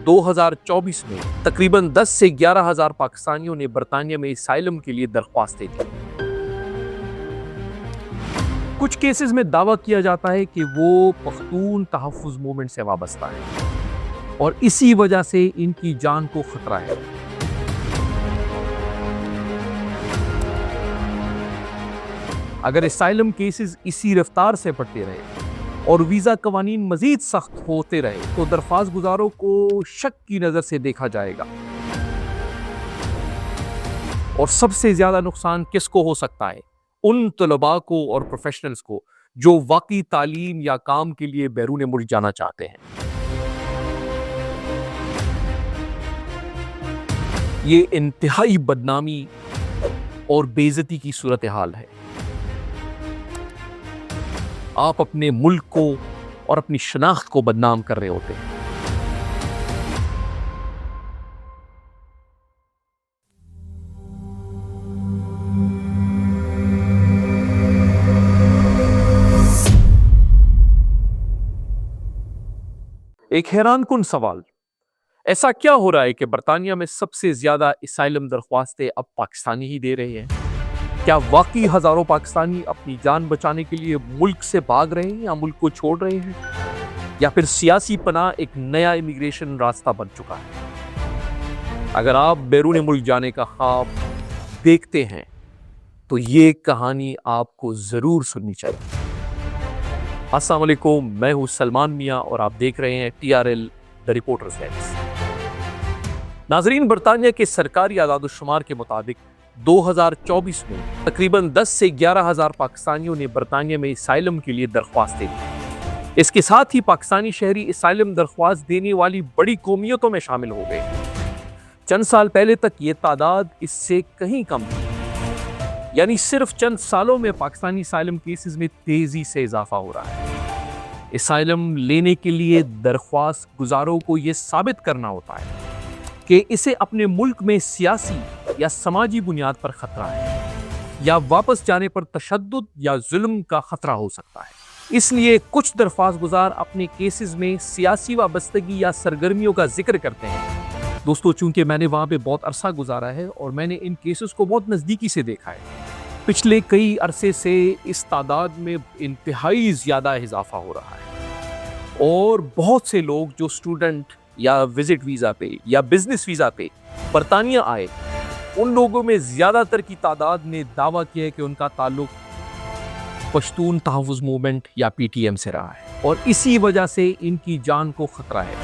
2024 میں تقریباً 10 سے 11,000 پاکستانیوں نے برطانیہ میں اسائلم کے لیے درخواستیں دی۔ کچھ کیسز میں دعویٰ کیا جاتا ہے کہ وہ پختون تحفظ موومنٹ سے وابستہ ہیں اور اسی وجہ سے ان کی جان کو خطرہ ہے۔ اگر اسائلم کیسز اسی رفتار سے بڑھتے رہے اور ویزا قوانین مزید سخت ہوتے رہے تو درخواست گزاروں کو شک کی نظر سے دیکھا جائے گا، اور سب سے زیادہ نقصان کس کو ہو سکتا ہے؟ ان طلباء کو اور پروفیشنلز کو جو واقعی تعلیم یا کام کے لیے بیرون ملک جانا چاہتے ہیں۔ یہ انتہائی بدنامی اور بے عزتی کی صورتحال ہے۔ آپ اپنے ملک کو اور اپنی شناخت کو بدنام کر رہے ہوتے ہیں۔ ایک حیران کن سوال، ایسا کیا ہو رہا ہے کہ برطانیہ میں سب سے زیادہ اسائلم درخواستیں اب پاکستانی ہی دے رہے ہیں؟ کیا واقعی ہزاروں پاکستانی اپنی جان بچانے کے لیے ملک سے بھاگ رہے ہیں یا ملک کو چھوڑ رہے ہیں؟ یا پھر سیاسی پناہ ایک نیا امیگریشن راستہ بن چکا ہے؟ اگر آپ بیرون ملک جانے کا خواب دیکھتے ہیں تو یہ کہانی آپ کو ضرور سننی چاہیے۔ السلام علیکم، میں ہوں سلمان میاں اور آپ دیکھ رہے ہیں TRL دی رپورٹرز لینس۔ ناظرین، برطانیہ کے سرکاری اعداد و شمار کے مطابق 2024 میں تقریباً 10 سے 11,000 پاکستانیوں نے برطانیہ میں اسائلم کے لیے درخواستیں دی۔ اس کے ساتھ ہی پاکستانی شہری اسائلم درخواست دینے والی بڑی قومیتوں میں شامل ہو گئے۔ چند سال پہلے تک یہ تعداد اس سے کہیں کم تھی، یعنی صرف چند سالوں میں پاکستانی اسائلم کیسز میں تیزی سے اضافہ ہو رہا ہے۔ اسائلم لینے کے لیے درخواست گزاروں کو یہ ثابت کرنا ہوتا ہے کہ اسے اپنے ملک میں سیاسی یا سماجی بنیاد پر خطرہ ہے، یا واپس جانے پر تشدد یا ظلم کا خطرہ ہو سکتا ہے۔ اس لیے کچھ درخواست گزار اپنے کیسز میں سیاسی وابستگی یا سرگرمیوں کا ذکر کرتے ہیں۔ دوستو، چونکہ میں نے وہاں پہ بہت عرصہ گزارا ہے اور میں نے ان کیسز کو بہت نزدیکی سے دیکھا ہے، پچھلے کئی عرصے سے اس تعداد میں انتہائی زیادہ اضافہ ہو رہا ہے، اور بہت سے لوگ جو اسٹوڈنٹ یا وزٹ ویزا پہ یا بزنس ویزا پہ برطانیہ آئے، ان لوگوں میں زیادہ تر کی تعداد نے دعویٰ کیا ہے کہ ان کا تعلق پشتون تحفظ موومنٹ یا PTM سے رہا ہے، اور اسی وجہ سے ان کی جان کو خطرہ ہے۔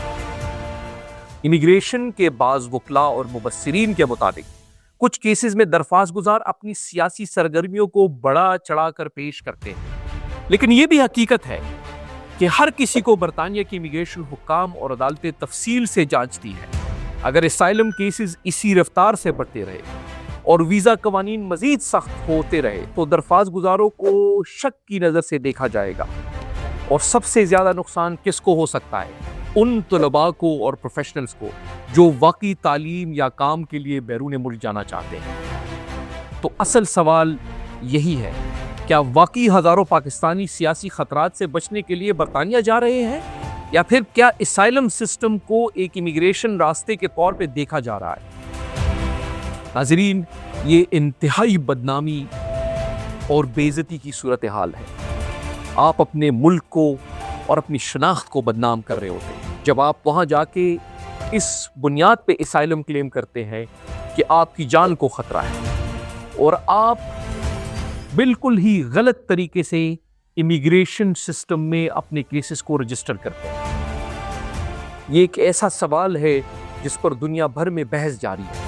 امیگریشن کے بعض وکلاء اور مبصرین کے مطابق کچھ کیسز میں درخواست گزار اپنی سیاسی سرگرمیوں کو بڑا چڑھا کر پیش کرتے ہیں، لیکن یہ بھی حقیقت ہے کہ ہر کسی کو برطانیہ کی امیگریشن حکام اور عدالتیں تفصیل سے جانچتی ہیں۔ اگر اسائلم کیسز اسی رفتار سے بڑھتے رہے اور ویزا قوانین مزید سخت ہوتے رہے تو درخواست گزاروں کو شک کی نظر سے دیکھا جائے گا، اور سب سے زیادہ نقصان کس کو ہو سکتا ہے؟ ان طلباء کو اور پروفیشنلز کو جو واقعی تعلیم یا کام کے لیے بیرون ملک جانا چاہتے ہیں۔ تو اصل سوال یہی ہے، کیا واقعی ہزاروں پاکستانی سیاسی خطرات سے بچنے کے لیے برطانیہ جا رہے ہیں، یا پھر کیا اسائلم سسٹم کو ایک امیگریشن راستے کے طور پہ دیکھا جا رہا ہے؟ ناظرین، یہ انتہائی بدنامی اور بے عزتی کی صورتحال ہے۔ آپ اپنے ملک کو اور اپنی شناخت کو بدنام کر رہے ہوتے ہیں جب آپ وہاں جا کے اس بنیاد پہ اسائلم کلیم کرتے ہیں کہ آپ کی جان کو خطرہ ہے، اور آپ بالکل ہی غلط طریقے سے امیگریشن سسٹم میں اپنے کیسز کو رجسٹر کرتے ہیں۔ یہ ایک ایسا سوال ہے جس پر دنیا بھر میں بحث جاری ہے۔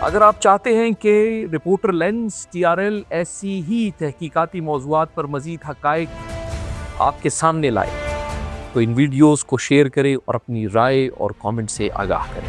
اگر آپ چاہتے ہیں کہ رپورٹر لینس TRL ایسی ہی تحقیقاتی موضوعات پر مزید حقائق آپ کے سامنے لائے تو ان ویڈیوز کو شیئر کریں اور اپنی رائے اور کامنٹ سے آگاہ کریں۔